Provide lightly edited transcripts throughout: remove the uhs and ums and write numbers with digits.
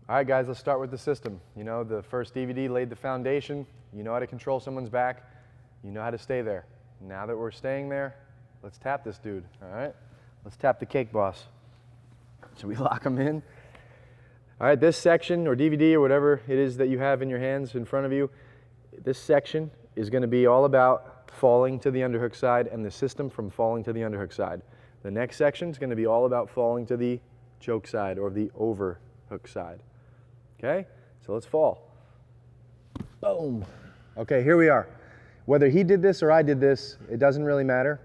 All right, guys, let's start with the system. You know, the first DVD laid the foundation. You know how to control someone's back. You know how to stay there. Now that we're staying there, let's tap this dude, all right? Let's tap the cake boss. So we lock him in. All right, this section or DVD or whatever it is that you have in your hands in front of you, this section is going to be all about falling to the underhook side and the system from falling to the underhook side. The next section is going to be all about falling to the choke side or the overhook side. Okay, so let's fall. Boom. Okay, here we are. Whether he did this or I did this, it doesn't really matter.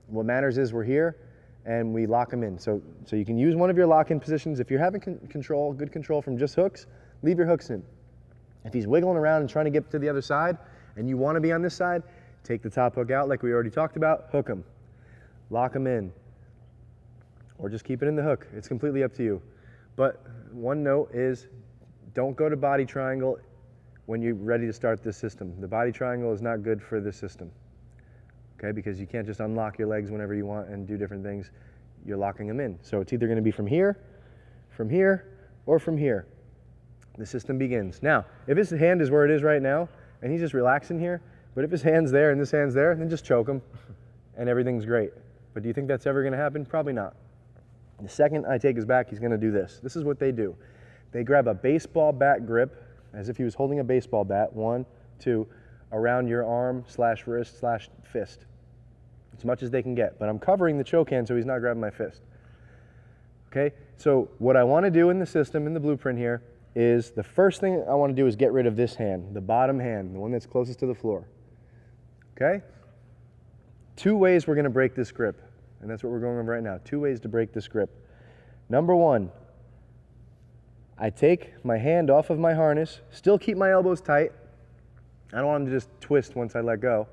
What matters is we're here and we lock him in. So you can use one of your lock-in positions. If you're having good control from just hooks, leave your hooks in. If he's wiggling around and trying to get to the other side and you want to be on this side, take the top hook out like we already talked about, hook him. Lock him in. Or just keep it in the hook. It's completely up to you. But one note is, don't go to body triangle when you're ready to start this system. The body triangle is not good for this system, okay? Because you can't just unlock your legs whenever you want and do different things. You're locking them in. So it's either going to be from here, or from here. The system begins. Now, if his hand is where it is right now, and he's just relaxing here, but if his hand's there and this hand's there, then just choke him, and everything's great. But do you think that's ever going to happen? Probably not. The second I take his back, he's going to do this. This is what they do. They grab a baseball bat grip, as if he was holding a baseball bat, 1, 2, around your arm / wrist / fist, as much as they can get. But I'm covering the choke hand so he's not grabbing my fist. Okay, so what I want to do in the system, in the blueprint here, is the first thing I want to do is get rid of this hand, the bottom hand, the one that's closest to the floor. Okay? 2 ways we're going to break this grip, and that's what we're going over right now. 2 ways to break this grip. Number 1, I take my hand off of my harness, still keep my elbows tight. I don't want them to just twist once I let go.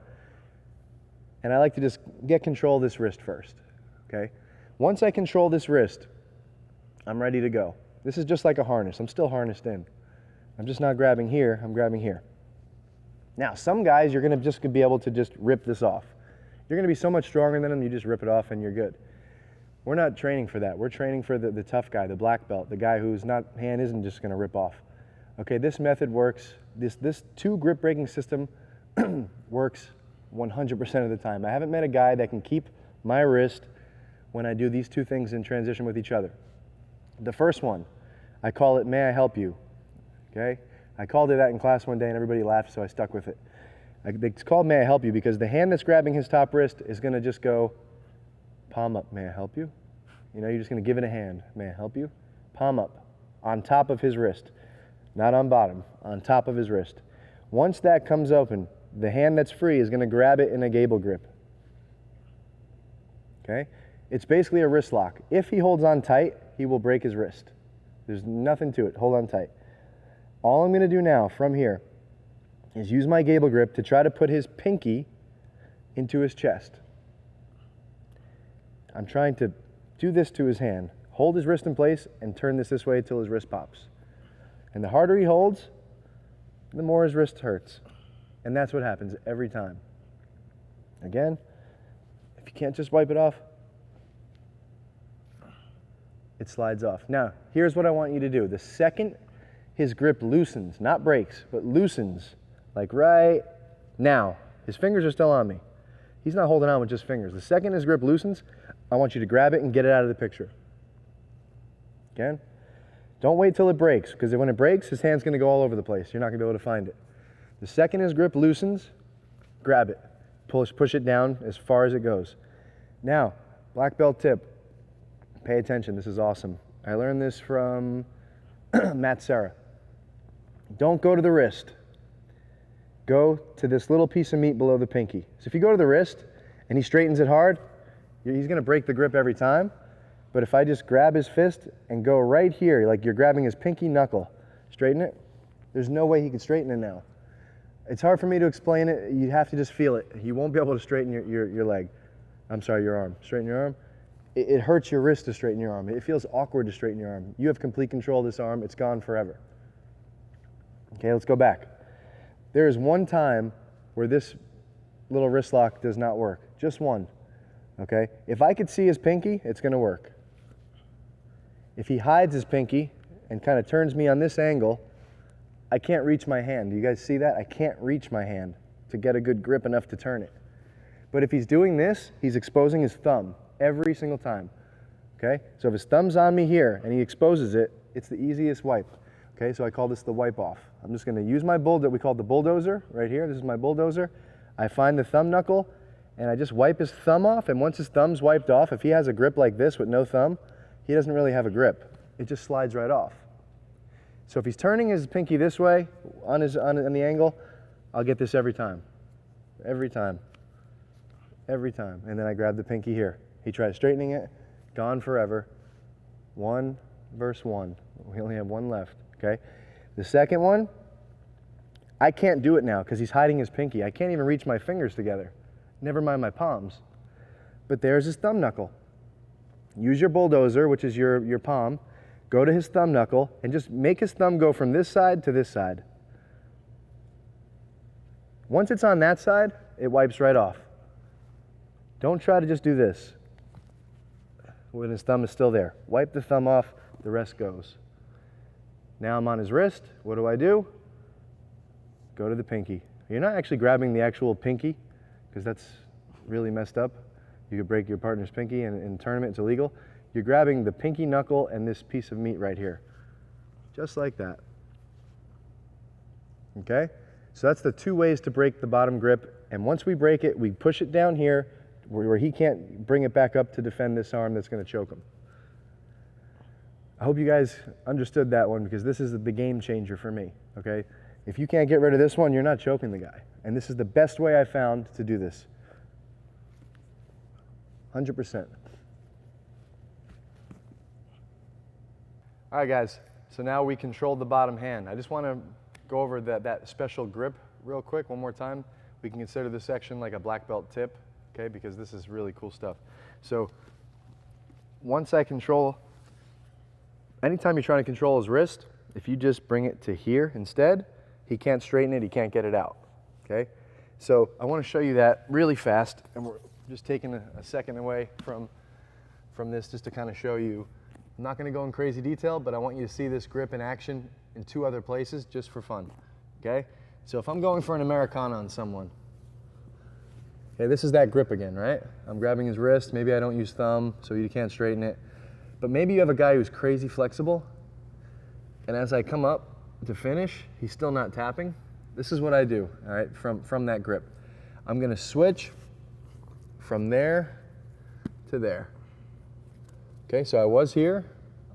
And I like to just get control of this wrist first, okay? Once I control this wrist, I'm ready to go. This is just like a harness. I'm still harnessed in. I'm just not grabbing here, I'm grabbing here. Now, some guys, you're gonna just be able to just rip this off. You're gonna be so much stronger than them, you just rip it off and you're good. We're not training for that. We're training for the tough guy, the black belt, the guy whose hand isn't just gonna rip off. Okay, this method works. This 2 grip breaking system works 100% of the time. I haven't met a guy that can keep my wrist when I do these 2 things in transition with each other. The first one, I call it, may I help you, okay? I called it that in class one day and everybody laughed, so I stuck with it. It's called may I help you because the hand that's grabbing his top wrist is gonna just go, palm up, may I help you? You know, you're just gonna give it a hand, may I help you? Palm up, on top of his wrist, not on bottom, on top of his wrist. Once that comes open, the hand that's free is gonna grab it in a gable grip, okay? It's basically a wrist lock. If he holds on tight, he will break his wrist. There's nothing to it, hold on tight. All I'm gonna do now from here is use my gable grip to try to put his pinky into his chest. I'm trying to do this to his hand, hold his wrist in place and turn this way until his wrist pops. And the harder he holds, the more his wrist hurts. And that's what happens every time. Again, if you can't just wipe it off, it slides off. Now, here's what I want you to do. The second his grip loosens, not breaks, but loosens, like right now, his fingers are still on me. He's not holding on with just fingers. The second his grip loosens, I want you to grab it and get it out of the picture. Again, don't wait till it breaks, because when it breaks, his hand's gonna go all over the place. You're not gonna be able to find it. The second his grip loosens, grab it. Push it down as far as it goes. Now, black belt tip, pay attention, this is awesome. I learned this from Matt Serra. Don't go to the wrist. Go to this little piece of meat below the pinky. So if you go to the wrist and he straightens it hard, he's gonna break the grip every time. But if I just grab his fist and go right here, like you're grabbing his pinky knuckle, straighten it, there's no way he can straighten it now. It's hard for me to explain it. You have to just feel it. You won't be able to straighten your leg. I'm sorry, your arm. Straighten your arm. It hurts your wrist to straighten your arm. It feels awkward to straighten your arm. You have complete control of this arm. It's gone forever. Okay, let's go back. There is one time where this little wrist lock does not work. Just one. Okay? If I could see his pinky, it's going to work. If he hides his pinky, and kind of turns me on this angle, I can't reach my hand. Do you guys see that? I can't reach my hand to get a good grip enough to turn it. But if he's doing this, he's exposing his thumb every single time. Okay? So if his thumb's on me here and he exposes it, it's the easiest wipe. Okay, so I call this the wipe off. I'm just gonna use my bull that we call the bulldozer right here. This is my bulldozer. I find the thumb knuckle and I just wipe his thumb off, and once his thumb's wiped off, if he has a grip like this with no thumb, he doesn't really have a grip. It just slides right off. So if he's turning his pinky this way on the angle, I'll get this every time. Every time. Every time. And then I grab the pinky here. He tries straightening it, gone forever. 1 versus 1. We only have 1 left. Okay, the second one, I can't do it now because he's hiding his pinky. I can't even reach my fingers together, never mind my palms. But there's his thumb knuckle. Use your bulldozer, which is your palm, go to his thumb knuckle and just make his thumb go from this side to this side. Once it's on that side, it wipes right off. Don't try to just do this when his thumb is still there. Wipe the thumb off, the rest goes. Now I'm on his wrist. What do? Go to the pinky. You're not actually grabbing the actual pinky because that's really messed up. You could break your partner's pinky and in a tournament it's illegal. You're grabbing the pinky knuckle and this piece of meat right here. Just like that. Okay? So that's the 2 ways to break the bottom grip. And once we break it, we push it down here where he can't bring it back up to defend this arm that's going to choke him. I hope you guys understood that one because this is the game changer for me, okay? If you can't get rid of this one, you're not choking the guy. And this is the best way I found to do this. 100%. All right, guys, so now we control the bottom hand. I just want to go over that special grip real quick one more time. We can consider this section like a black belt tip, okay, because this is really cool stuff. So once I control, anytime you're trying to control his wrist, if you just bring it to here instead, he can't straighten it, he can't get it out, okay? So I want to show you that really fast, and we're just taking a second away from this just to kind of show you. I'm not going to go in crazy detail, but I want you to see this grip in action in 2 other places just for fun, okay? So if I'm going for an Americana on someone, okay, this is that grip again, right? I'm grabbing his wrist, maybe I don't use thumb, so you can't straighten it. But maybe you have a guy who's crazy flexible, and as I come up to finish, he's still not tapping. This is what I do, all right, from that grip. I'm gonna switch from there to there. Okay, so I was here.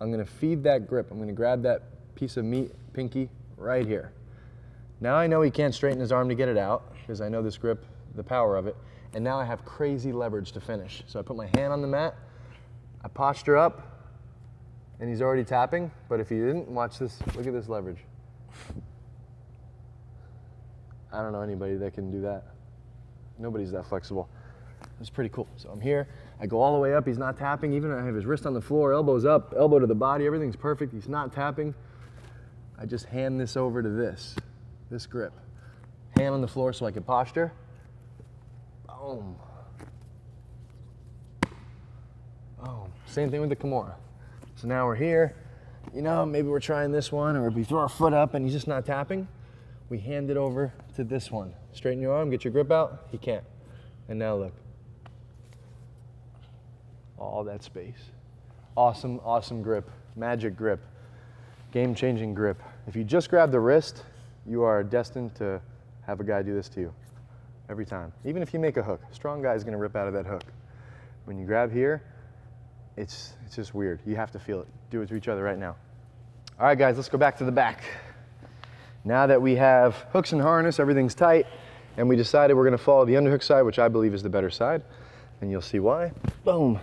I'm gonna feed that grip. I'm gonna grab that piece of meat, pinky, right here. Now I know he can't straighten his arm to get it out, because I know this grip, the power of it, and now I have crazy leverage to finish. So I put my hand on the mat, I posture up, and he's already tapping, but if he didn't, watch this, look at this leverage. I don't know anybody that can do that. Nobody's that flexible. It's pretty cool. So I'm here, I go all the way up, he's not tapping, even I have his wrist on the floor, elbows up, elbow to the body, everything's perfect, he's not tapping. I just hand this over to this grip. Hand on the floor so I can posture. Boom. Boom. Same thing with the Kimura. So now we're here, you know, maybe we're trying this one, or we throw our foot up and he's just not tapping. We hand it over to this one. Straighten your arm, get your grip out, he can't. And now look. All that space. Awesome, awesome grip, magic grip, game-changing grip. If you just grab the wrist, you are destined to have a guy do this to you every time. Even if you make a hook, a strong guy is gonna rip out of that hook. When you grab here, it's just weird. You have to feel it. Do it to each other right now. All right, guys, let's go back to the back. Now that we have hooks and harness, everything's tight, and we decided we're gonna follow the underhook side, which I believe is the better side, and you'll see why. Boom.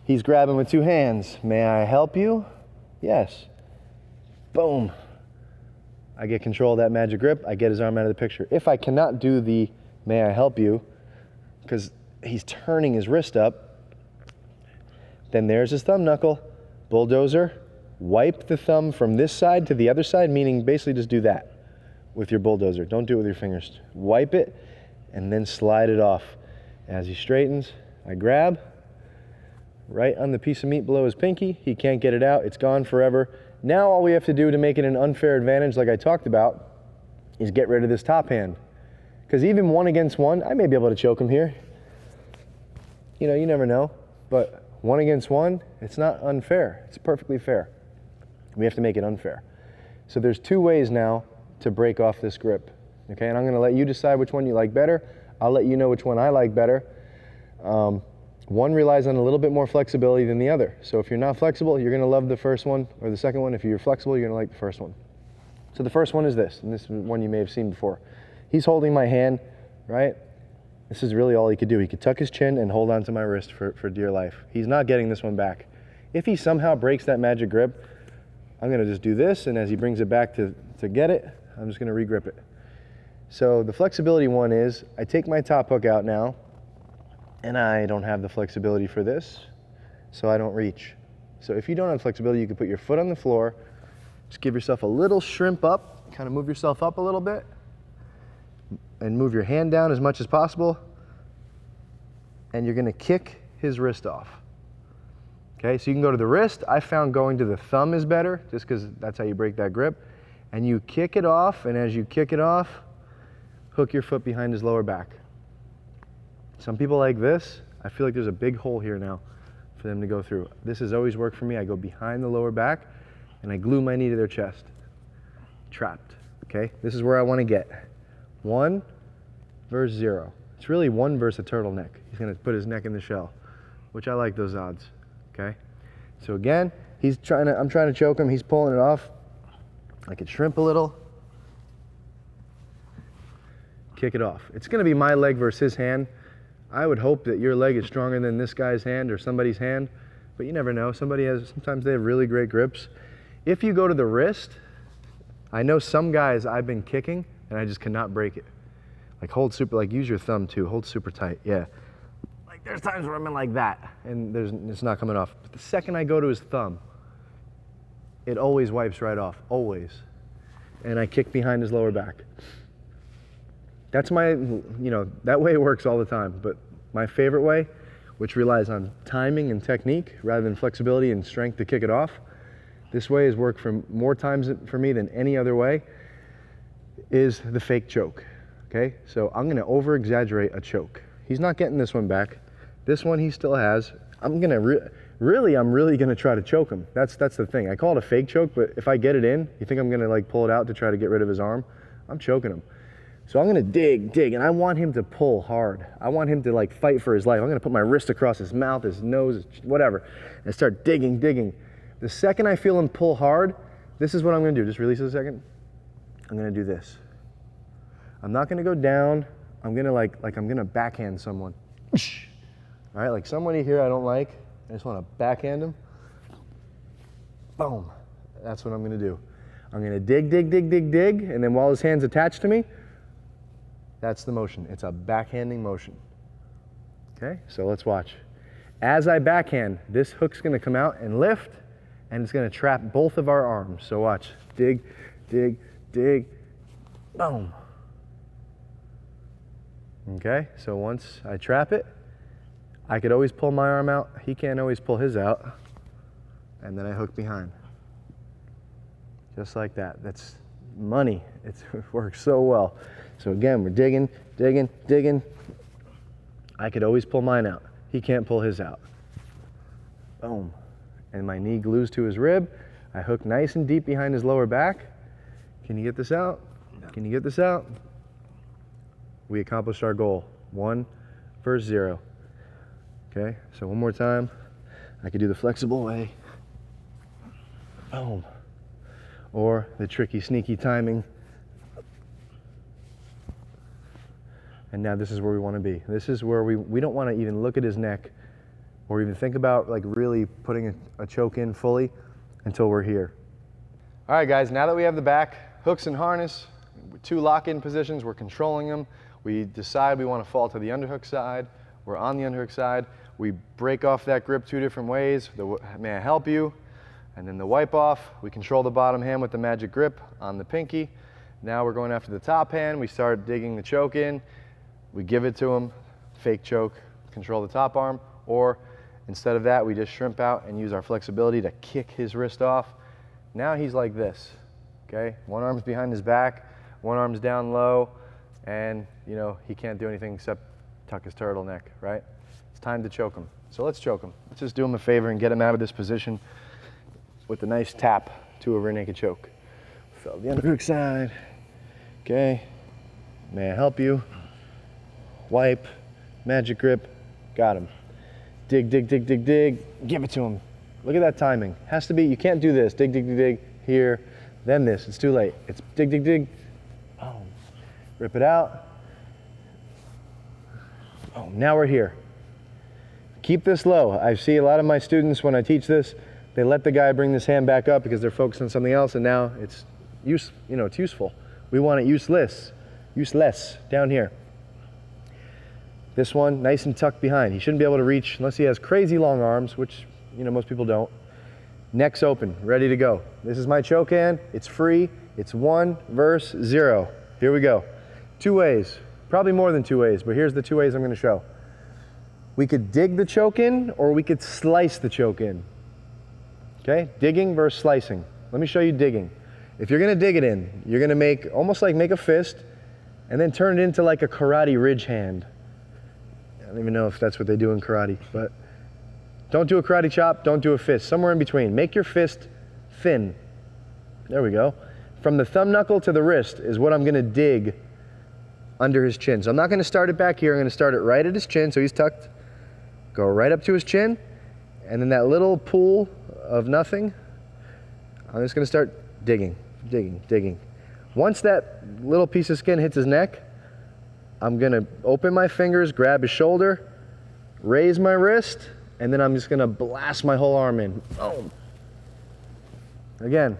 He's grabbing with 2 hands. May I help you? Yes. Boom. I get control of that magic grip. I get his arm out of the picture. If I cannot do the may I help you, because he's turning his wrist up, then there's his thumb knuckle, bulldozer, wipe the thumb from this side to the other side, meaning basically just do that with your bulldozer. Don't do it with your fingers. Wipe it and then slide it off. As he straightens, I grab right on the piece of meat below his pinky. He can't get it out. It's gone forever. Now all we have to do to make it an unfair advantage, like I talked about, is get rid of this top hand. Because even 1 against 1, I may be able to choke him here. You know, you never know. But 1 against 1, it's not unfair. It's perfectly fair. We have to make it unfair. So there's 2 ways now to break off this grip. Okay, and I'm going to let you decide which one you like better. I'll let you know which one I like better. One relies on a little bit more flexibility than the other. So if you're not flexible, you're going to love the first one or the second one. If you're flexible, you're going to like the first one. So the first one is this, and this is one you may have seen before. He's holding my hand, right? This is really all he could do. He could tuck his chin and hold onto my wrist for dear life. He's not getting this one back. If he somehow breaks that magic grip, I'm going to just do this, and as he brings it back to get it, I'm just going to re-grip it. So the flexibility one is, I take my top hook out now, and I don't have the flexibility for this, so I don't reach. So if you don't have flexibility, you can put your foot on the floor, just give yourself a little shrimp up, kind of move yourself up a little bit, and move your hand down as much as possible, and you're gonna kick his wrist off. Okay, so you can go to the wrist. I found going to the thumb is better, just because that's how you break that grip. And you kick it off, and as you kick it off, hook your foot behind his lower back. Some people like this. I feel like there's a big hole here now for them to go through. This has always worked for me. I go behind the lower back, and I glue my knee to their chest. Trapped, okay? This is where I wanna get. 1 versus 0. It's really 1 versus a turtleneck. He's gonna put his neck in the shell, which I like those odds, okay? So again, I'm trying to choke him, he's pulling it off. I could shrimp a little. Kick it off. It's gonna be my leg versus his hand. I would hope that your leg is stronger than this guy's hand or somebody's hand, but you never know. Sometimes they have really great grips. If you go to the wrist, I know some guys I've been kicking and I just cannot break it. Like use your thumb too, hold super tight, yeah. Like there's times where I'm in like that and it's not coming off. But the second I go to his thumb, it always wipes right off, always. And I kick behind his lower back. That's that way works all the time, but my favorite way, which relies on timing and technique rather than flexibility and strength to kick it off, this way has worked for more times for me than any other way, is the fake choke, okay? So I'm gonna over-exaggerate a choke. He's not getting this one back. This one he still has. I'm really gonna try to choke him. That's the thing. I call it a fake choke, but if I get it in, you think I'm gonna like pull it out to try to get rid of his arm? I'm choking him. So I'm gonna dig, and I want him to pull hard. I want him to like fight for his life. I'm gonna put my wrist across his mouth, his nose, whatever, and start digging. The second I feel him pull hard, this is what I'm gonna do. Just release it a second. I'm gonna do this. I'm not gonna go down. I'm gonna I'm gonna backhand someone. All right, like somebody here I don't like. I just wanna backhand him. Boom. That's what I'm gonna do. I'm gonna dig, and then while his hand's attached to me, that's the motion. It's a backhanding motion. Okay, so let's watch. As I backhand, this hook's gonna come out and lift, and it's gonna trap both of our arms. So watch, dig, boom. Okay, so once I trap it, I could always pull my arm out. He can't always pull his out. And then I hook behind. Just like that. That's money. It works so well. So again, we're digging. I could always pull mine out. He can't pull his out. Boom. And my knee glues to his rib. I hook nice and deep behind his lower back. Can you get this out? Can you get this out? We accomplished our goal. 1 versus 0. Okay, so one more time. I could do the flexible way. Boom. Or the tricky, sneaky timing. And now this is where we want to be. This is where we don't want to even look at his neck or even think about like really putting a choke in fully until we're here. All right, guys, now that we have the back, hooks and harness, 2 lock-in positions, we're controlling them. We decide we want to fall to the underhook side. We're on the underhook side. We break off that grip 2 different ways. May I help you? And then the wipe off. We control the bottom hand with the magic grip on the pinky. Now we're going after the top hand. We start digging the choke in. We give it to him, fake choke, control the top arm, or instead of that, we just shrimp out and use our flexibility to kick his wrist off, Now he's like this, okay? One arm's behind his back, one arm's down low, and you know, he can't do anything except tuck his turtleneck, right? It's time to choke him. So let's choke him. Let's just do him a favor and get him out of this position with a nice tap to a rear naked choke. Fell the underhook side. Okay, may I help you? Wipe, magic grip, got him. Dig, dig, dig, dig, dig, give it to him. Look at that timing. Has to be, you can't do this. Dig, dig, dig, dig, here, then this. It's too late. It's dig, dig, dig, boom. Rip it out. Oh, now we're here. Keep this low. I see a lot of my students when I teach this, they let the guy bring this hand back up because they're focused on something else, and now it's it's useful. We want it useless down here. This one, nice and tucked behind. He shouldn't be able to reach unless he has crazy long arms, which most people don't. Neck's open, ready to go. This is my choke hand. It's free. It's 1 versus 0. Here we go. 2 ways, probably more than 2 ways, but here's the 2 ways I'm going to show. We could dig the choke in, or we could slice the choke in. Okay, digging versus slicing. Let me show you digging. If you're gonna dig it in, you're gonna make a fist and then turn it into like a karate ridge hand. I don't even know if that's what they do in karate, but don't do a karate chop, don't do a fist, somewhere in between. Make your fist thin. There we go. From the thumb knuckle to the wrist is what I'm gonna dig under his chin. So I'm not gonna start it back here, I'm gonna start it right at his chin, so he's tucked. Go right up to his chin, and then that little pool of nothing, I'm just gonna start digging, digging, digging. Once that little piece of skin hits his neck, I'm gonna open my fingers, grab his shoulder, raise my wrist, and then I'm just gonna blast my whole arm in. Boom. Again,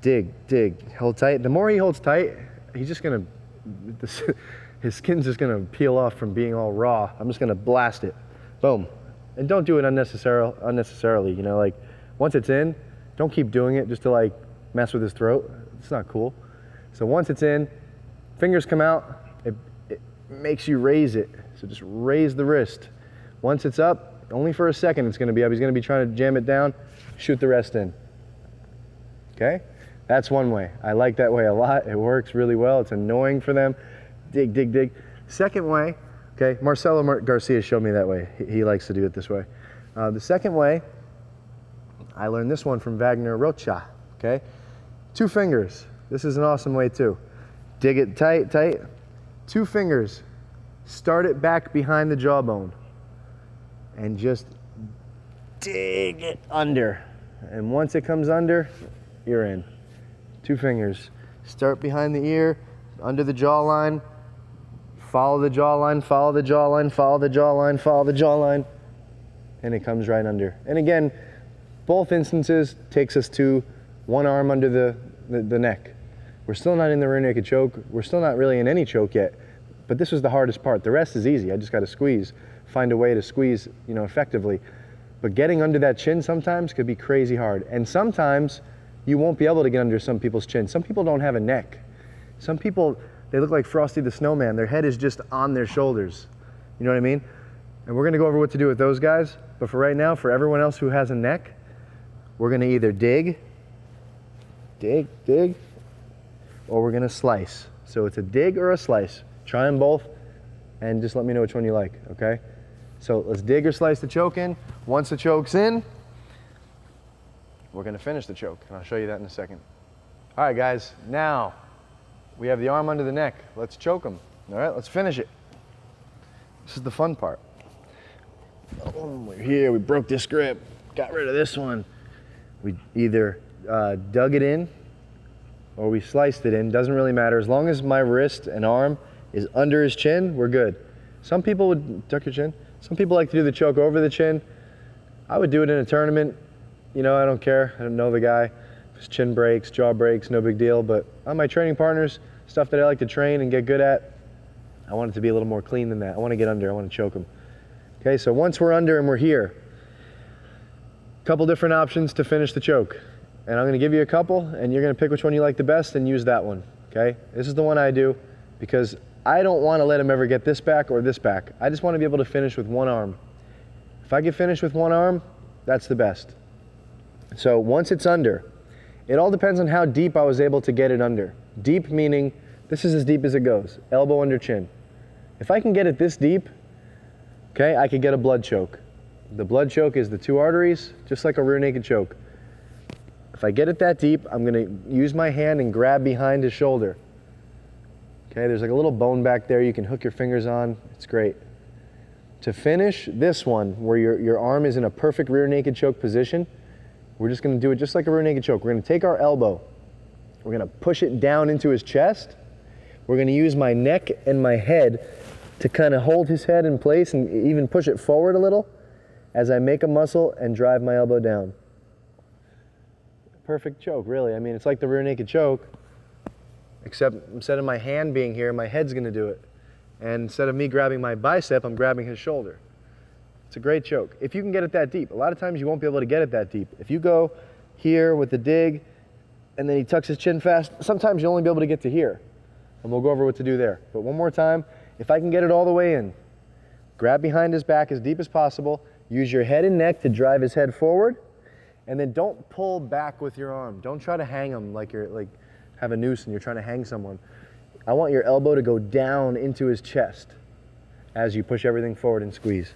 dig, dig, hold tight. The more he holds tight, he's just gonna, his skin's just gonna peel off from being all raw. I'm just gonna blast it, boom. And don't do it unnecessarily, like once it's in, don't keep doing it just to like mess with his throat. It's not cool. So once it's in, fingers come out, it makes you raise it. So just raise the wrist. Once it's up, only for a second it's gonna be up. He's gonna be trying to jam it down, shoot the rest in. Okay? That's one way. I like that way a lot. It works really well. It's annoying for them. Dig, dig, dig. Second way, okay, Marcelo Garcia showed me that way. He likes to do it this way. The second way, I learned this one from Wagner Rocha, okay? 2 fingers. This is an awesome way too. Dig it tight, tight. 2 fingers. Start it back behind the jawbone and just dig it under. And once it comes under, you're in. 2 fingers. Start behind the ear, under the jawline, follow the jawline, follow the jawline, follow the jawline, follow the jawline, and it comes right under. And again, both instances takes us to 1 arm under the neck. We're still not in the rear naked choke. We're still not really in any choke yet, but this was the hardest part. The rest is easy. I just got to squeeze, find a way to squeeze, effectively. But getting under that chin sometimes could be crazy hard. And sometimes you won't be able to get under some people's chin. Some people don't have a neck. Some people, they look like Frosty the Snowman. Their head is just on their shoulders. You know what I mean? And we're gonna go over what to do with those guys. But for right now, for everyone else who has a neck, we're gonna either dig, dig, dig, or we're gonna slice. So it's a dig or a slice. Try them both and just let me know which one you like, okay? So let's dig or slice the choke in. Once the choke's in, we're gonna finish the choke, and I'll show you that in a second. All right, guys, now we have the arm under the neck. Let's choke him. All right, let's finish it. This is the fun part. Oh, we're here, we broke this grip, got rid of this one. We either dug it in or we sliced it in, doesn't really matter. As long as my wrist and arm is under his chin, we're good. Some people would, tuck your chin. Some people like to do the choke over the chin. I would do it in a tournament. I don't care. I don't know the guy. If his chin breaks, jaw breaks, no big deal. But on my training partners, stuff that I like to train and get good at, I want it to be a little more clean than that. I want to get under. I want to choke him. Okay, so once we're under and we're here, a couple different options to finish the choke. And I'm going to give you a couple, and you're going to pick which one you like the best and use that one. Okay? This is the one I do because I don't want to let him ever get this back or this back. I just want to be able to finish with 1 arm. If I get finished with 1 arm, that's the best. So once it's under, it all depends on how deep I was able to get it under. Deep meaning this is as deep as it goes, elbow under chin. If I can get it this deep, okay, I could get a blood choke. The blood choke is the 2 arteries, just like a rear naked choke. If I get it that deep, I'm gonna use my hand and grab behind his shoulder. Okay, there's like a little bone back there you can hook your fingers on, it's great. To finish this one, where your arm is in a perfect rear naked choke position, we're just gonna do it just like a rear naked choke. We're gonna take our elbow, we're gonna push it down into his chest. We're gonna use my neck and my head to kind of hold his head in place and even push it forward a little as I make a muscle and drive my elbow down. Perfect choke, really. I mean, it's like the rear naked choke, except instead of my hand being here, my head's gonna do it. And instead of me grabbing my bicep, I'm grabbing his shoulder. It's a great choke. If you can get it that deep. A lot of times you won't be able to get it that deep. If you go here with the dig, and then he tucks his chin fast, sometimes you'll only be able to get to here. And we'll go over what to do there. But one more time, if I can get it all the way in, grab behind his back as deep as possible, use your head and neck to drive his head forward, and then don't pull back with your arm. Don't try to hang him like you're have a noose and you're trying to hang someone. I want your elbow to go down into his chest as you push everything forward and squeeze.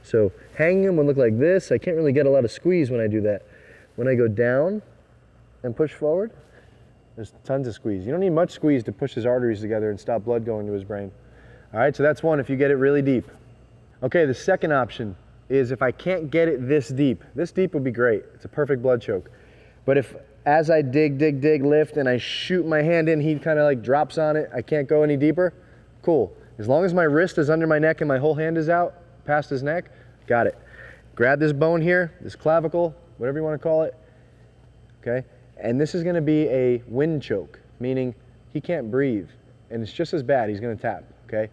So hanging him would look like this. I can't really get a lot of squeeze when I do that. When I go down and push forward, there's tons of squeeze. You don't need much squeeze to push his arteries together and stop blood going to his brain. All right, so that's one if you get it really deep. Okay, the second option is if I can't get it this deep would be great. It's a perfect blood choke. But if as I dig, lift, and I shoot my hand in, he kind of like drops on it, I can't go any deeper, cool. As long as my wrist is under my neck and my whole hand is out past his neck, got it. Grab this bone here, this clavicle, whatever you want to call it, okay? And this is gonna be a wind choke, meaning he can't breathe, and it's just as bad, he's gonna tap, okay?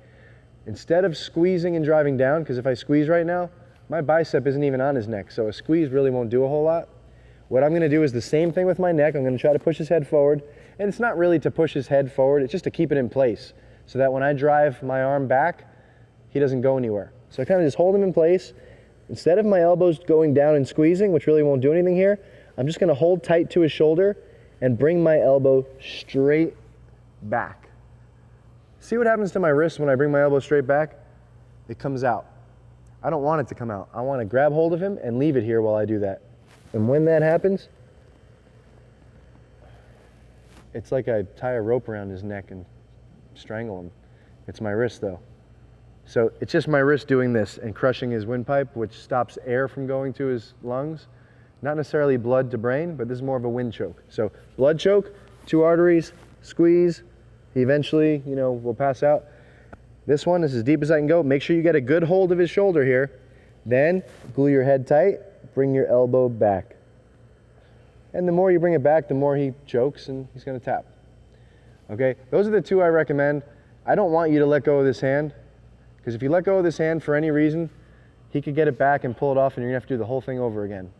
Instead of squeezing and driving down, because if I squeeze right now, my bicep isn't even on his neck, so a squeeze really won't do a whole lot. What I'm gonna do is the same thing with my neck. I'm gonna try to push his head forward, and it's not really to push his head forward, it's just to keep it in place, so that when I drive my arm back, he doesn't go anywhere. So I kind of just hold him in place. Instead of my elbows going down and squeezing, which really won't do anything here, I'm just gonna hold tight to his shoulder and bring my elbow straight back. See what happens to my wrist when I bring my elbow straight back? It comes out. I don't want it to come out. I want to grab hold of him and leave it here while I do that. And when that happens, it's like I tie a rope around his neck and strangle him. It's my wrist though. So it's just my wrist doing this and crushing his windpipe, which stops air from going to his lungs. Not necessarily blood to brain, but this is more of a wind choke. So blood choke, 2 arteries, squeeze, he eventually, will pass out. This one is as deep as I can go. Make sure you get a good hold of his shoulder here. Then glue your head tight, bring your elbow back. And the more you bring it back, the more he chokes and he's gonna tap. Okay, those are the 2 I recommend. I don't want you to let go of this hand, because if you let go of this hand for any reason, he could get it back and pull it off and you're gonna have to do the whole thing over again.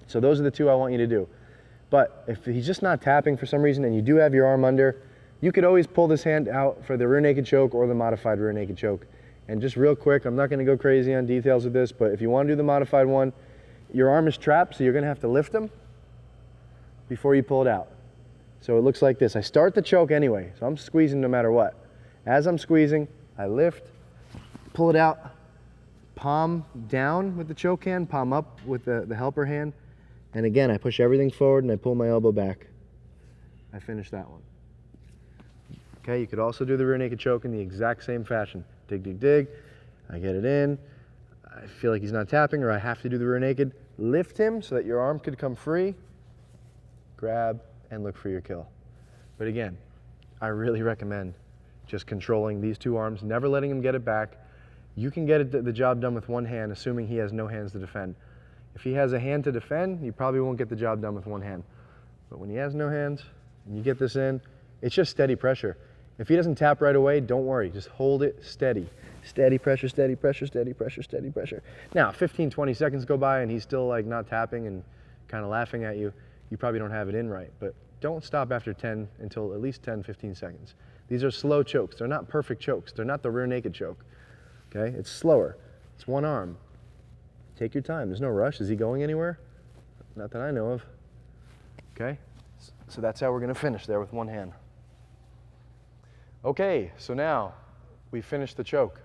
So those are the 2 I want you to do. But if he's just not tapping for some reason and you do have your arm under, you could always pull this hand out for the rear naked choke or the modified rear naked choke. And just real quick, I'm not gonna go crazy on details with this, but if you wanna do the modified one, your arm is trapped, so you're gonna have to lift him before you pull it out. So it looks like this. I start the choke anyway, so I'm squeezing no matter what. As I'm squeezing, I lift, pull it out, palm down with the choke hand, palm up with the helper hand, and again, I push everything forward and I pull my elbow back. I finish that one. Okay, you could also do the rear naked choke in the exact same fashion. Dig, I get it in, I feel like he's not tapping or I have to do the rear naked. Lift him so that your arm could come free, grab, and look for your kill. But again, I really recommend just controlling these 2 arms, never letting him get it back. You can get the job done with one hand, assuming he has no hands to defend. If he has a hand to defend, you probably won't get the job done with one hand. But when he has no hands, and you get this in, it's just steady pressure. If he doesn't tap right away, don't worry, just hold it steady. Steady pressure, steady pressure, steady pressure, steady pressure. Now, 15, 20 seconds go by and he's still like not tapping and kind of laughing at you, you probably don't have it in right. But don't stop after 10 until at least 10, 15 seconds. These are slow chokes. They're not perfect chokes. They're not the rear naked choke, okay? It's slower. It's one arm. Take your time. There's no rush. Is he going anywhere? Not that I know of. Okay, so that's how we're gonna finish there with one hand. Okay, so now we finished the choke.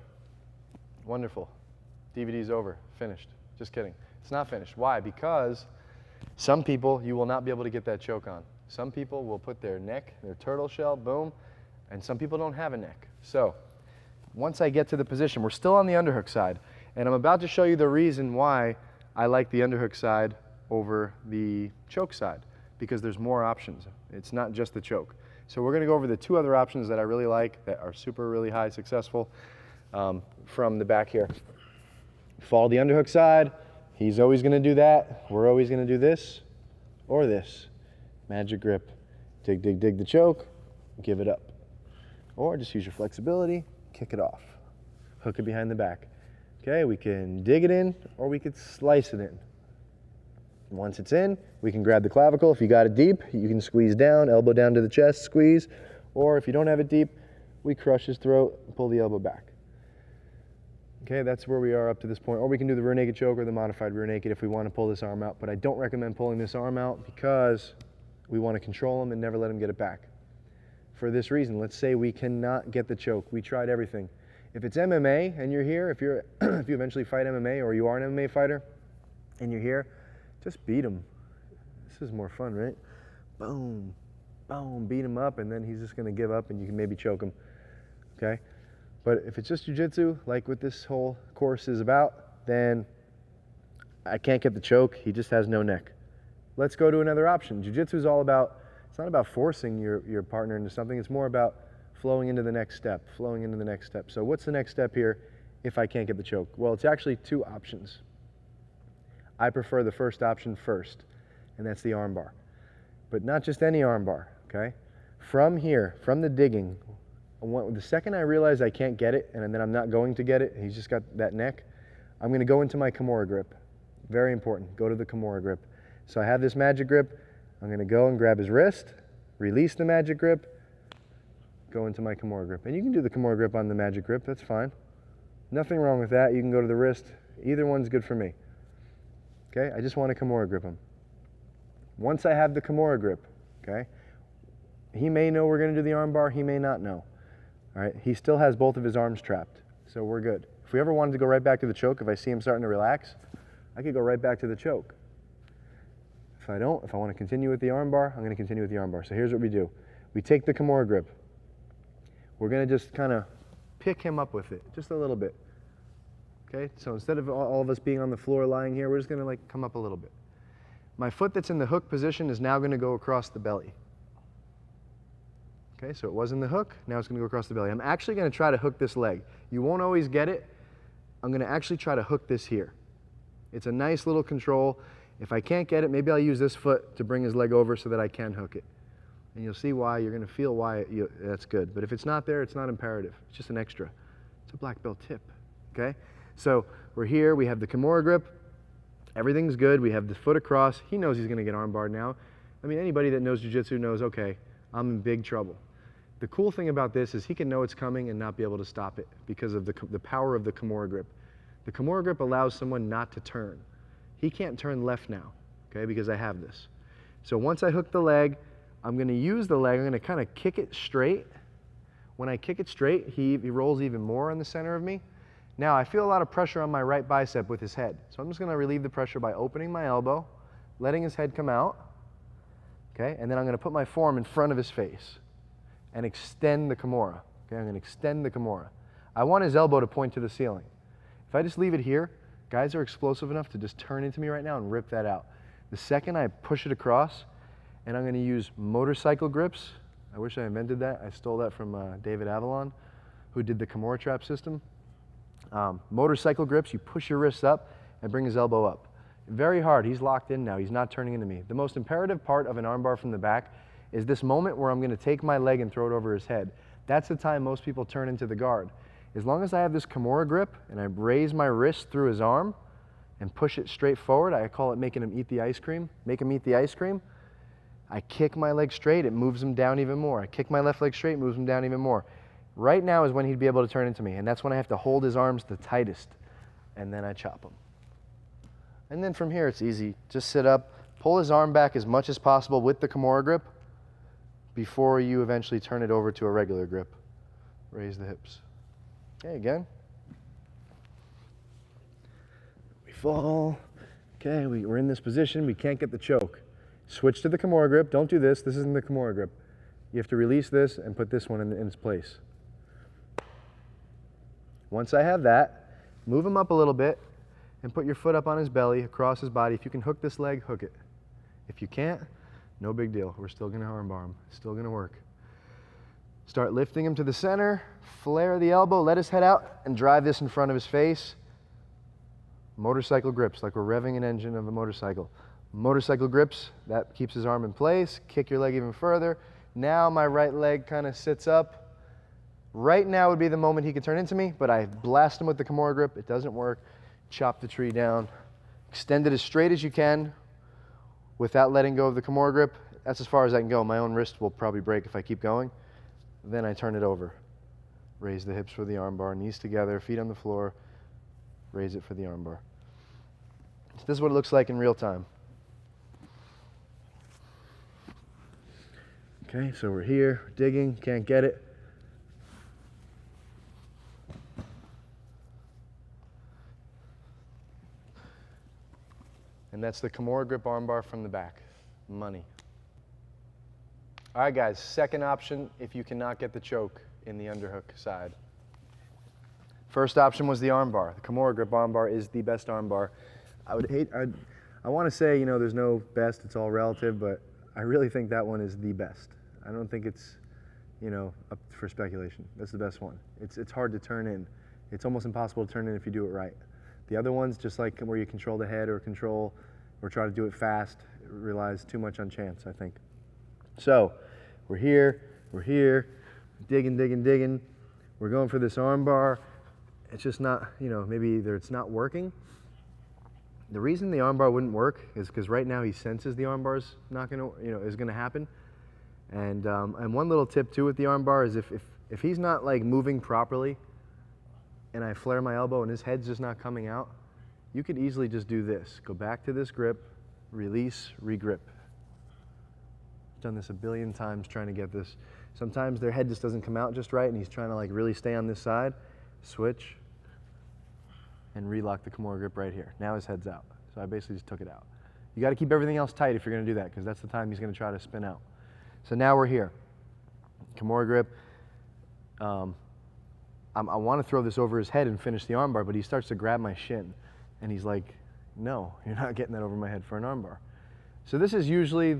Wonderful. DVD's over, finished. Just kidding. It's not finished. Why? Because some people, you will not be able to get that choke on. Some people will put their neck, their turtle shell, boom, and some people don't have a neck. So once I get to the position, we're still on the underhook side, and I'm about to show you the reason why I like the underhook side over the choke side, because there's more options. It's not just the choke. So we're gonna go over the two other options that I really like, that are super really high successful from the back here. Follow the underhook side. He's always gonna do that. We're always gonna do this or this. Magic grip. Dig, dig, dig the choke, give it up. Or just use your flexibility, kick it off. Hook it behind the back. Okay, we can dig it in or we could slice it in. Once it's in, we can grab the clavicle. If you got it deep, you can squeeze down, elbow down to the chest, squeeze. Or if you don't have it deep, we crush his throat, pull the elbow back. Okay, that's where we are up to this point. Or we can do the rear naked choke or the modified rear naked if we want to pull this arm out. But I don't recommend pulling this arm out because we want to control him and never let him get it back. For this reason, let's say we cannot get the choke. We tried everything. If it's MMA and you're here, if you eventually fight MMA or you are an MMA fighter and you're here, just beat him. This is more fun, right? Boom, boom, beat him up, and then he's just gonna give up and you can maybe choke him, okay? But if it's just jiu-jitsu, like what this whole course is about, then I can't get the choke, he just has no neck. Let's go to another option. Jiu-jitsu is all about, it's not about forcing your partner into something, it's more about flowing into the next step, flowing into the next step. So what's the next step here if I can't get the choke? Well, it's actually two options. I prefer the first option first, and that's the arm bar. But not just any arm bar, okay? From here, from the digging, the second I realize I can't get it, and then I'm not going to get it, he's just got that neck, I'm gonna go into my Kimura grip. Very important, go to the Kimura grip. So I have this magic grip, I'm gonna go and grab his wrist, release the magic grip, go into my Kimura grip. And you can do the Kimura grip on the magic grip, that's fine. Nothing wrong with that, you can go to the wrist, either one's good for me. Okay, I just want to Kimura grip him. Once I have the Kimura grip, okay, he may know we're going to do the arm bar, he may not know. All right, he still has both of his arms trapped, so we're good. If we ever wanted to go right back to the choke, if I see him starting to relax, I could go right back to the choke. If I don't, if I want to continue with the arm bar, I'm going to continue with the arm bar. So here's what we do. We take the Kimura grip. We're going to just kind of pick him up with it, just a little bit. Okay, so instead of all of us being on the floor lying here, we're just gonna like come up a little bit. My foot that's in the hook position is now gonna go across the belly. Okay, so it was in the hook, now it's gonna go across the belly. I'm actually gonna try to hook this leg. You won't always get it. I'm gonna actually try to hook this here. It's a nice little control. If I can't get it, maybe I'll use this foot to bring his leg over so that I can hook it. And you'll see why, you're gonna feel why that's good. But if it's not there, it's not imperative. It's just an extra. It's a black belt tip, okay? So we're here, we have the Kimura grip, everything's good, we have the foot across, he knows he's gonna get arm barred now. I mean, anybody that knows jiu-jitsu knows, okay, I'm in big trouble. The cool thing about this is he can know it's coming and not be able to stop it because of the power of the Kimura grip. The Kimura grip allows someone not to turn. He can't turn left now, okay, because I have this. So once I hook the leg, I'm gonna use the leg, I'm gonna kind of kick it straight. When I kick it straight, he rolls even more in the center of me. Now I feel a lot of pressure on my right bicep with his head. So I'm just gonna relieve the pressure by opening my elbow, letting his head come out, okay? And then I'm gonna put my forearm in front of his face and extend the Kimura, okay? I'm gonna extend the Kimura. I want his elbow to point to the ceiling. If I just leave it here, guys are explosive enough to just turn into me right now and rip that out. The second I push it across, and I'm gonna use motorcycle grips. I wish I invented that. I stole that from David Avalon, who did the Kimura trap system. Motorcycle grips, you push your wrists up and bring his elbow up. Very hard, he's locked in now, he's not turning into me. The most imperative part of an armbar from the back is this moment where I'm gonna take my leg and throw it over his head. That's the time most people turn into the guard. As long as I have this Kimura grip and I raise my wrist through his arm and push it straight forward, I call it making him eat the ice cream, make him eat the ice cream. I kick my leg straight, it moves him down even more. I kick my left leg straight, moves him down even more. Right now is when he'd be able to turn into me, and that's when I have to hold his arms the tightest, and then I chop him. And then from here it's easy. Just sit up, pull his arm back as much as possible with the Kimura grip before you eventually turn it over to a regular grip. Raise the hips. Okay, again. We fall. Okay, we're in this position. We can't get the choke. Switch to the Kimura grip. Don't do this. This isn't the Kimura grip. You have to release this and put this one in its place. Once I have that, move him up a little bit and put your foot up on his belly, across his body. If you can hook this leg, hook it. If you can't, no big deal. We're still gonna armbar him. It's still gonna work. Start lifting him to the center, flare the elbow, let his head out, and drive this in front of his face. Motorcycle grips, like we're revving an engine of a motorcycle. Motorcycle grips, that keeps his arm in place. Kick your leg even further. Now my right leg kind of sits up. Right now would be the moment he could turn into me, but I blast him with the Kimura grip. It doesn't work. Chop the tree down. Extend it as straight as you can without letting go of the Kimura grip. That's as far as I can go. My own wrist will probably break if I keep going. Then I turn it over. Raise the hips for the armbar, knees together, feet on the floor. Raise it for the armbar. So this is what it looks like in real time. Okay, so we're here, digging, can't get it. And that's the Kimura grip armbar from the back. Money. All right, guys, second option if you cannot get the choke in the underhook side. First option was the armbar. The Kimura grip armbar is the best armbar. I want to say, you know, there's no best, it's all relative, but I really think that one is the best. I don't think it's, you know, up for speculation. That's the best one. It's hard to turn in. It's almost impossible to turn in if you do it right. The other ones, just like where you control the head or try to do it fast, it relies too much on chance, I think. So, we're here, digging, digging, digging. We're going for this armbar. It's just not, you know, maybe either it's not working. The reason the armbar wouldn't work is because right now he senses the armbar's not gonna, you know, is gonna happen. And one little tip too with the armbar is if he's not like moving properly and I flare my elbow and his head's just not coming out, you could easily just do this. Go back to this grip, release, regrip. I've done this a billion times trying to get this. Sometimes their head just doesn't come out just right and he's trying to like really stay on this side. Switch and relock the Kimura grip right here. Now his head's out. So I basically just took it out. You got to keep everything else tight if you're going to do that because that's the time he's going to try to spin out. So now we're here. Kimura grip. I want to throw this over his head and finish the armbar, but he starts to grab my shin. And he's like, no, you're not getting that over my head for an armbar. So this is usually,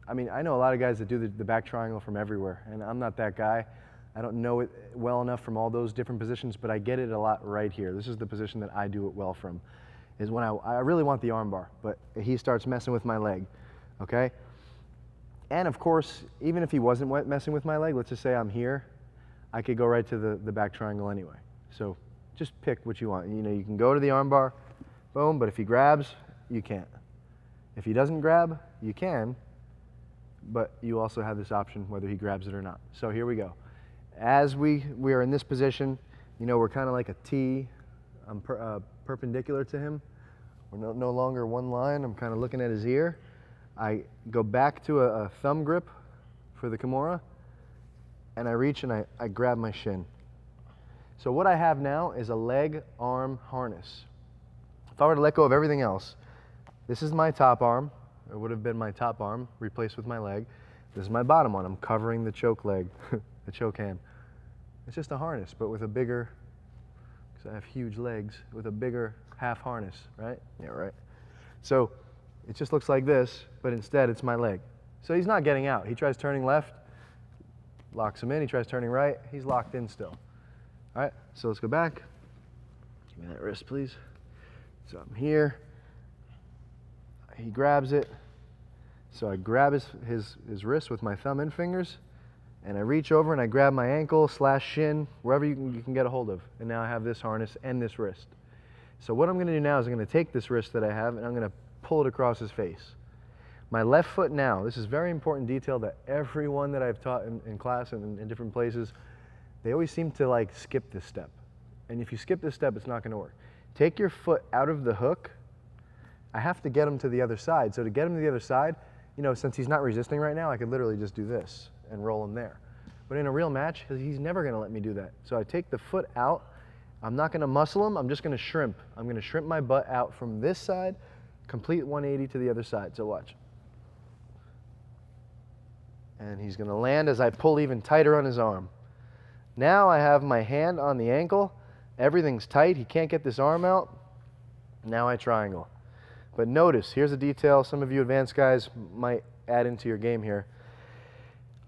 I mean, I know a lot of guys that do the back triangle from everywhere, and I'm not that guy. I don't know it well enough from all those different positions, but I get it a lot right here. This is the position that I do it well from, is when I really want the armbar, but he starts messing with my leg, okay? And of course, even if he wasn't messing with my leg, let's just say I'm here, I could go right to the back triangle anyway. So just pick what you want. You know, you can go to the armbar, boom, but if he grabs, you can't. If he doesn't grab, you can, but you also have this option whether he grabs it or not. So here we go. As we are in this position, you know, we're kind of like a T. I'm perpendicular to him. We're no longer one line. I'm kind of looking at his ear. I go back to a thumb grip for the Kimura, and I reach and I grab my shin. So what I have now is a leg-arm harness. If I were to let go of everything else, this is my top arm. It would have been my top arm replaced with my leg. This is my bottom one. I'm covering the choke leg, the choke hand. It's just a harness, but with a bigger, because I have huge legs, with a bigger half harness, right? Yeah, right. So it just looks like this, but instead it's my leg. So he's not getting out. He tries turning left, locks him in. He tries turning right, he's locked in still. All right, so let's go back. Give me that wrist, please. So I'm here. He grabs it. So I grab his wrist with my thumb and fingers, and I reach over and I grab my ankle / shin, wherever you can get a hold of. And now I have this harness and this wrist. So what I'm going to do now is I'm going to take this wrist that I have and I'm going to pull it across his face. My left foot now, this is very important detail that everyone that I've taught in class and in different places, they always seem to like skip this step. And if you skip this step, it's not going to work. Take your foot out of the hook, I have to get him to the other side. So to get him to the other side, you know, since he's not resisting right now, I could literally just do this and roll him there. But in a real match, he's never gonna let me do that. So I take the foot out. I'm not gonna muscle him, I'm just gonna shrimp. I'm gonna shrimp my butt out from this side, complete 180 to the other side, so watch. And he's gonna land as I pull even tighter on his arm. Now I have my hand on the ankle, everything's tight, he can't get this arm out. Now I triangle. But notice, here's a detail some of you advanced guys might add into your game here.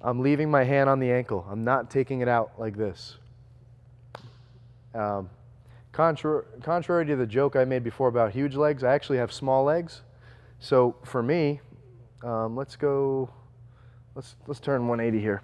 I'm leaving my hand on the ankle. I'm not taking it out like this. Contrary to the joke I made before about huge legs, I actually have small legs. So for me, let's turn 180 here.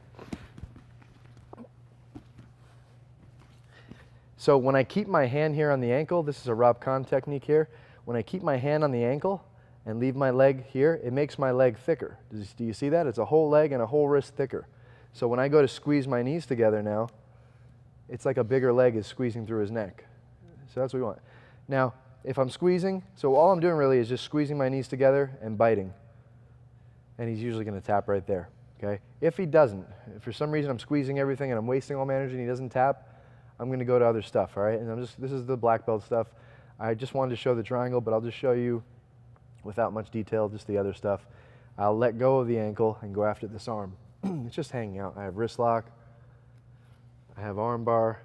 So when I keep my hand here on the ankle, this is a Rob Kahn technique here. When I keep my hand on the ankle and leave my leg here, it makes my leg thicker. Do you see that? It's a whole leg and a whole wrist thicker. So when I go to squeeze my knees together now, it's like a bigger leg is squeezing through his neck. So that's what we want. Now, if I'm squeezing, so all I'm doing really is just squeezing my knees together and biting. And he's usually going to tap right there, okay? If he doesn't, if for some reason I'm squeezing everything and I'm wasting all my energy and he doesn't tap, I'm going to go to other stuff, all right? And this is the black belt stuff. I just wanted to show the triangle, but I'll just show you without much detail, just the other stuff. I'll let go of the ankle and go after this arm. It's just hanging out. I have wrist lock. I have arm bar.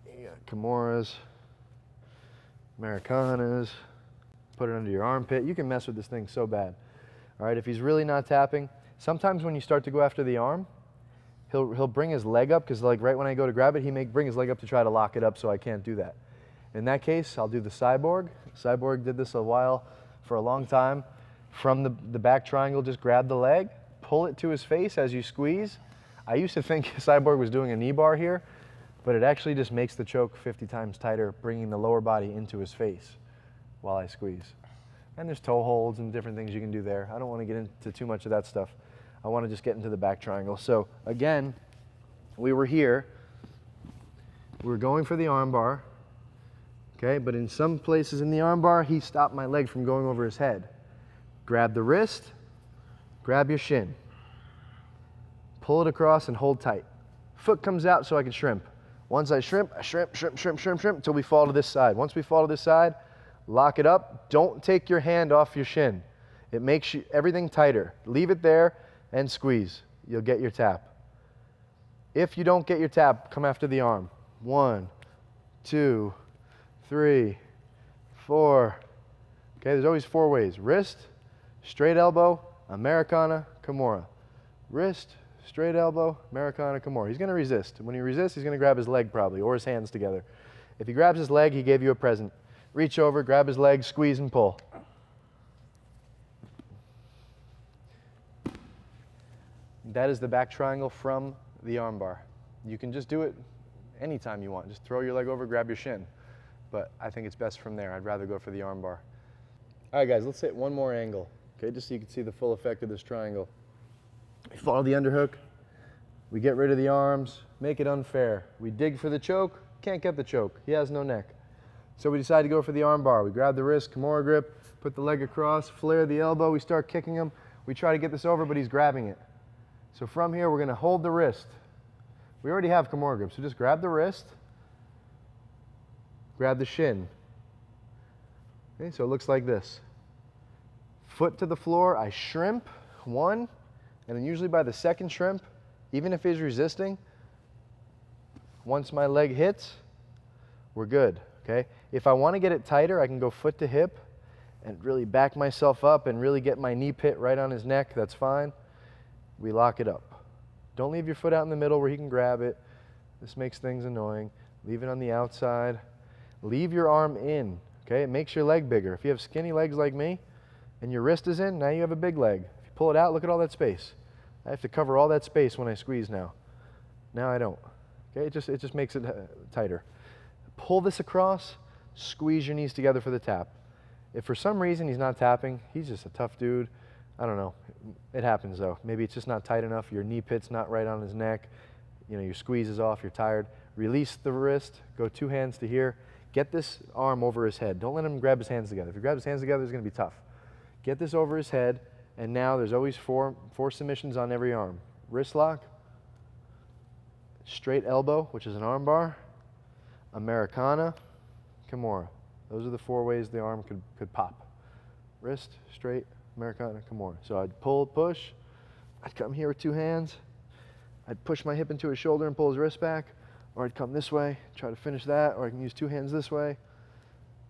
You got Kimuras, Americanas. Put it under your armpit. You can mess with this thing so bad. All right, if he's really not tapping, sometimes when you start to go after the arm, he'll bring his leg up, because like right when I go to grab it, he may bring his leg up to try to lock it up, so I can't do that. In that case, I'll do the cyborg. Cyborg did this for a long time. From the back triangle, just grab the leg, pull it to his face as you squeeze. I used to think Cyborg was doing a knee bar here, but it actually just makes the choke 50 times tighter, bringing the lower body into his face while I squeeze. And there's toe holds and different things you can do there. I don't want to get into too much of that stuff. I want to just get into the back triangle. So again, we were here. We were going for the arm bar. Okay, but in some places in the arm bar, he stopped my leg from going over his head. Grab the wrist, grab your shin. Pull it across and hold tight. Foot comes out so I can shrimp. Once I shrimp, until we fall to this side. Once we fall to this side, lock it up. Don't take your hand off your shin. It makes everything tighter. Leave it there and squeeze. You'll get your tap. If you don't get your tap, come after the arm. 1, 2, 3, 4. Okay, there's always 4 ways. Wrist, straight elbow, Americana, Kimura. Wrist, straight elbow, Americana, Kimura. He's going to resist. When he resists, he's going to grab his leg probably, or his hands together. If he grabs his leg, he gave you a present. Reach over, grab his leg, squeeze and pull. That is the back triangle from the arm bar. You can just do it anytime you want. Just throw your leg over, grab your shin. But I think it's best from there. I'd rather go for the arm bar. All right, guys, let's hit one more angle, okay, just so you can see the full effect of this triangle. We follow the underhook. We get rid of the arms, make it unfair. We dig for the choke, can't get the choke. He has no neck. So we decide to go for the arm bar. We grab the wrist, Kimura grip, put the leg across, flare the elbow. We start kicking him. We try to get this over, but he's grabbing it. So from here, we're going to hold the wrist. We already have Kimura grip, so just grab the wrist, grab the shin. Okay, so it looks like this. Foot to the floor, I shrimp, 1, and then usually by the second shrimp, even if he's resisting, once my leg hits, we're good, okay? If I want to get it tighter, I can go foot to hip and really back myself up and really get my knee pit right on his neck, that's fine. We lock it up. Don't leave your foot out in the middle where he can grab it. This makes things annoying. Leave it on the outside. Leave your arm in, okay? It makes your leg bigger. If you have skinny legs like me and your wrist is in, now you have a big leg. If you pull it out, look at all that space. I have to cover all that space when I squeeze now. Now I don't, okay? It just makes it tighter. Pull this across, squeeze your knees together for the tap. If for some reason he's not tapping, he's just a tough dude. I don't know. It happens though. Maybe it's just not tight enough. Your knee pit's not right on his neck. You know, your squeeze is off, you're tired. Release the wrist, go 2 hands to here. Get this arm over his head. Don't let him grab his hands together. If he grabs his hands together, it's going to be tough. Get this over his head, and now there's always four submissions on every arm. Wrist lock, straight elbow, which is an arm bar, Americana, Kimura. Those are the 4 ways the arm could pop. Wrist, straight, Americana, Kimura. So I'd pull, push. I'd come here with 2 hands. I'd push my hip into his shoulder and pull his wrist back. Or I'd come this way, try to finish that. Or I can use 2 hands this way.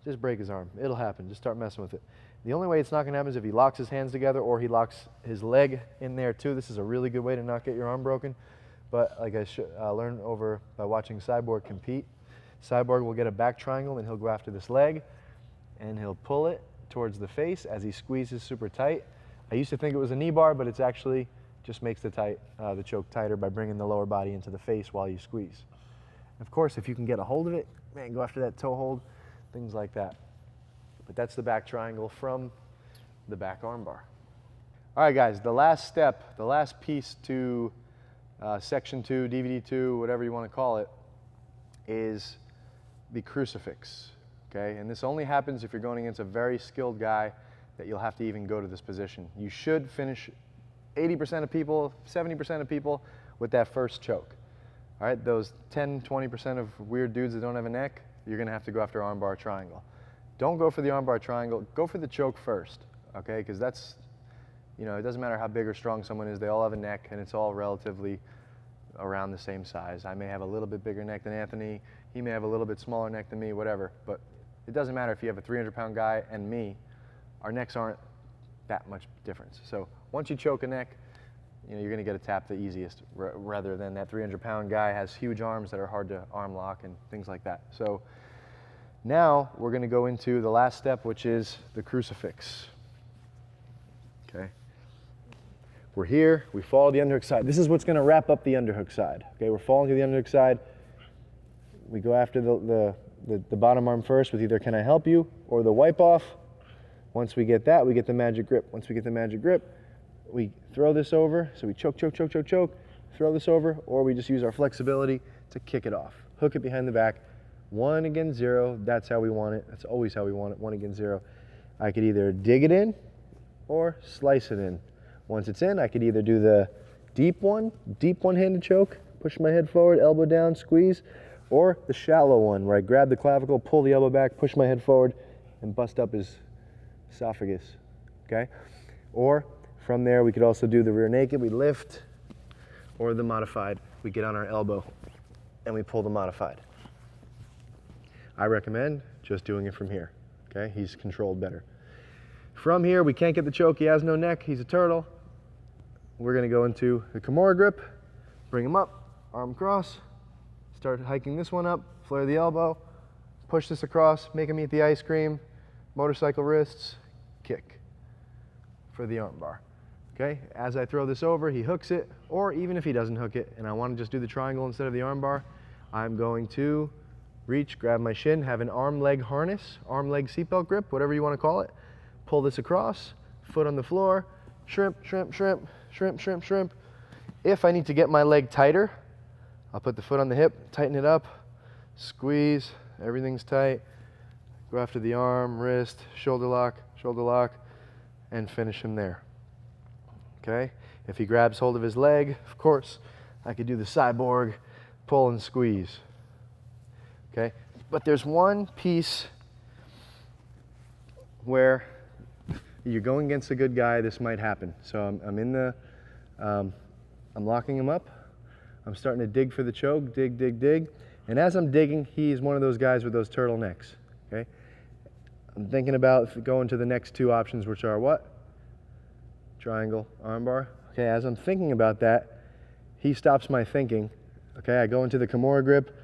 Just break his arm. It'll happen. Just start messing with it. The only way it's not going to happen is if he locks his hands together or he locks his leg in there too. This is a really good way to not get your arm broken. But like I learned over by watching Cyborg compete, Cyborg will get a back triangle and he'll go after this leg and he'll pull it towards the face as he squeezes super tight. I used to think it was a knee bar, but it's actually just makes the choke tighter by bringing the lower body into the face while you squeeze. Of course, if you can get a hold of it, man, go after that toe hold, things like that. But that's the back triangle from the back arm bar. All right, guys, the last step, the last piece to section 2, DVD 2, whatever you want to call it, is the crucifix, okay? And this only happens if you're going against a very skilled guy that you'll have to even go to this position. You should finish 80% of people, 70% of people with that first choke. All right, those 10, 20% of weird dudes that don't have a neck, you're gonna have to go after armbar triangle. Don't go for the armbar triangle, go for the choke first, okay? Because that's, you know, it doesn't matter how big or strong someone is, they all have a neck and it's all relatively around the same size. I may have a little bit bigger neck than Anthony, he may have a little bit smaller neck than me, whatever, but it doesn't matter if you have a 300-pound guy and me, our necks aren't that much difference. So once you choke a neck, you know, you're gonna get a tap the easiest, rather than that 300-pound guy has huge arms that are hard to arm lock and things like that. So now we're gonna go into the last step, which is the crucifix, okay? We're here, we follow the underhook side. This is what's gonna wrap up the underhook side, okay? We're falling to the underhook side. We go after the bottom arm first with either can I help you or the wipe off. Once we get that, we get the magic grip. Once we get the magic grip, we throw this over. So we choke, choke, choke, choke, choke, throw this over, or we just use our flexibility to kick it off. Hook it behind the back. 1 against 0, that's how we want it. That's always how we want it, 1 against 0. I could either dig it in or slice it in. Once it's in, I could either do the deep one-handed choke, push my head forward, elbow down, squeeze, or the shallow one where I grab the clavicle, pull the elbow back, push my head forward, and bust up his esophagus, okay? Or from there, we could also do the rear naked, we lift, or the modified. We get on our elbow and we pull the modified. I recommend just doing it from here, okay? He's controlled better. From here, we can't get the choke, he has no neck, he's a turtle. We're gonna go into the Kimura grip, bring him up, arm cross, start hiking this one up, flare the elbow, push this across, make him eat the ice cream, motorcycle wrists, kick for the arm bar. Okay, as I throw this over, he hooks it, or even if he doesn't hook it and I want to just do the triangle instead of the arm bar, I'm going to reach, grab my shin, have an arm-leg harness, arm-leg seatbelt grip, whatever you want to call it, pull this across, foot on the floor, shrimp, shrimp, shrimp, shrimp, shrimp, shrimp. If I need to get my leg tighter, I'll put the foot on the hip, tighten it up, squeeze, everything's tight, go after the arm, wrist, shoulder lock, and finish him there. Okay? If he grabs hold of his leg, of course, I could do the cyborg, pull and squeeze. Okay? But there's one piece where you're going against a good guy, this might happen. So I'm locking him up. I'm starting to dig for the choke, dig, dig, dig. And as I'm digging, he's one of those guys with those turtlenecks, okay? I'm thinking about going to the next 2 options, which are what? Triangle, armbar. Okay, as I'm thinking about that, he stops my thinking. Okay, I go into the Kimura grip.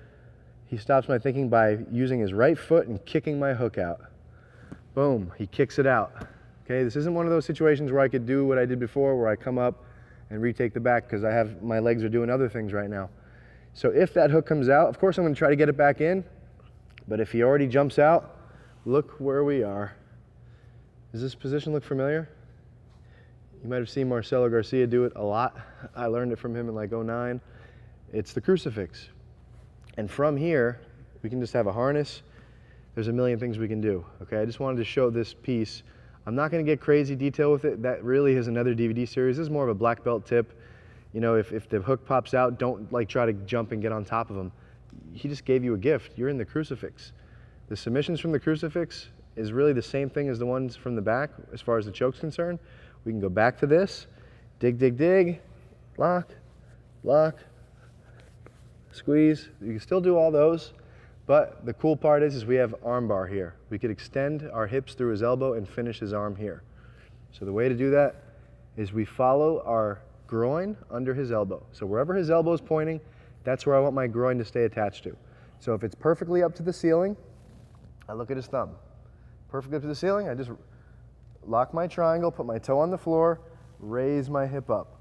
He stops my thinking by using his right foot and kicking my hook out. Boom, he kicks it out. Okay, this isn't one of those situations where I could do what I did before, where I come up and retake the back because my legs are doing other things right now. So if that hook comes out, of course I'm going to try to get it back in, but if he already jumps out, look where we are. Does this position look familiar? You might have seen Marcelo Garcia do it a lot. I learned it from him in like '09. It's the crucifix. And from here, we can just have a harness. There's a million things we can do, okay? I just wanted to show this piece. I'm not gonna get crazy detail with it. That really is another DVD series. This is more of a black belt tip. You know, if the hook pops out, don't like try to jump and get on top of him. He just gave you a gift. You're in the crucifix. The submissions from the crucifix is really the same thing as the ones from the back as far as the choke's concerned. We can go back to this, dig, dig, dig, lock, lock, squeeze. You can still do all those, but the cool part is we have arm bar here. We could extend our hips through his elbow and finish his arm here. So the way to do that is we follow our groin under his elbow. So wherever his elbow is pointing, that's where I want my groin to stay attached to. So if it's perfectly up to the ceiling, I look at his thumb. Perfectly up to the ceiling, I just lock my triangle, put my toe on the floor, raise my hip up,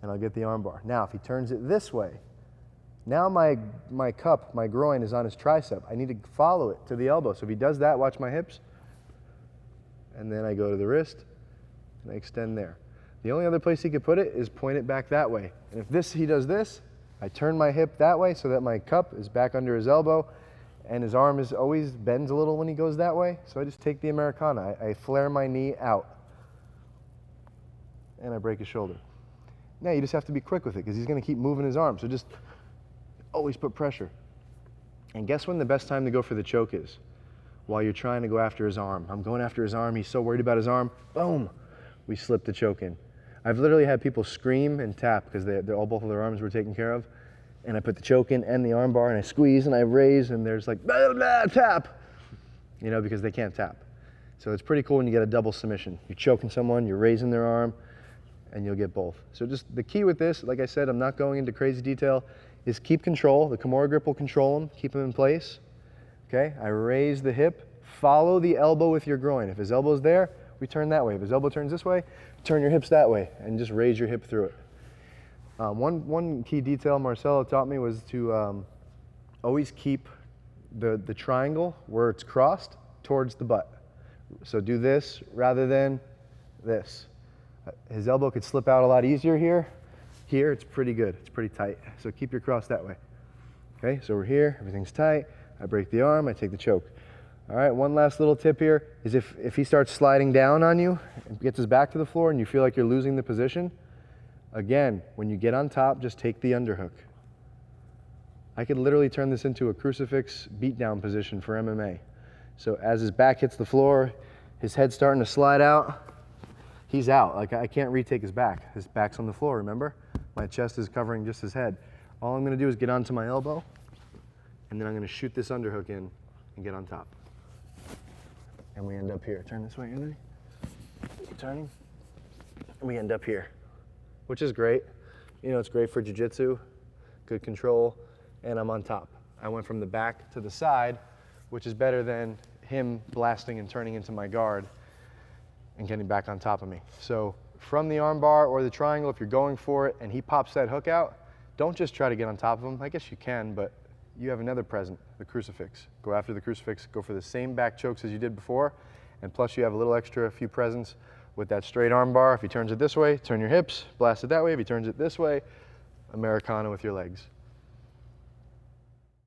and I'll get the arm bar. Now, if he turns it this way, now my cup, my groin is on his tricep. I need to follow it to the elbow. So if he does that, watch my hips, and then I go to the wrist, and I extend there. The only other place he could put it is point it back that way. And if he does this, I turn my hip that way so that my cup is back under his elbow, and his arm is always bends a little when he goes that way. So I just take the Americana. I flare my knee out, and I break his shoulder. Now you just have to be quick with it because he's going to keep moving his arm. So just always put pressure. And guess when the best time to go for the choke is? While you're trying to go after his arm. I'm going after his arm. He's so worried about his arm. Boom. We slip the choke in. I've literally had people scream and tap because both of their arms were taken care of. And I put the choke in and the arm bar, and I squeeze and I raise, and there's like, blah, blah, tap, you know, because they can't tap. So it's pretty cool when you get a double submission. You're choking someone, you're raising their arm, and you'll get both. So just the key with this, like I said, I'm not going into crazy detail, is keep control. The Kimura grip will control him, keep him in place. Okay, I raise the hip, follow the elbow with your groin. If his elbow's there, we turn that way. If his elbow turns this way, turn your hips that way, and just raise your hip through it. One key detail Marcelo taught me was to always keep the triangle where it's crossed towards the butt. So do this rather than this. His elbow could slip out a lot easier here. Here, it's pretty good. It's pretty tight. So keep your cross that way. Okay, so we're here. Everything's tight. I break the arm. I take the choke. All right, one last little tip here is if he starts sliding down on you and gets his back to the floor and you feel like you're losing the position, again, when you get on top, just take the underhook. I could literally turn this into a crucifix beatdown position for MMA. So as his back hits the floor, his head's starting to slide out, he's out. Like I can't retake his back. His back's on the floor, remember? My chest is covering just his head. All I'm gonna do is get onto my elbow, and then I'm gonna shoot this underhook in and get on top. And we end up here. Turn this way, Anthony. Keep turning. And we end up here, which is great. You know, it's great for jiu-jitsu, good control, and I'm on top. I went from the back to the side, which is better than him blasting and turning into my guard and getting back on top of me. So from the arm bar or the triangle, if you're going for it and he pops that hook out, don't just try to get on top of him. I guess you can, but you have another present, the crucifix. Go after the crucifix, go for the same back chokes as you did before, and plus you have a little extra, a few presents with that straight arm bar. If he turns it this way, turn your hips, blast it that way. If he turns it this way, Americana with your legs.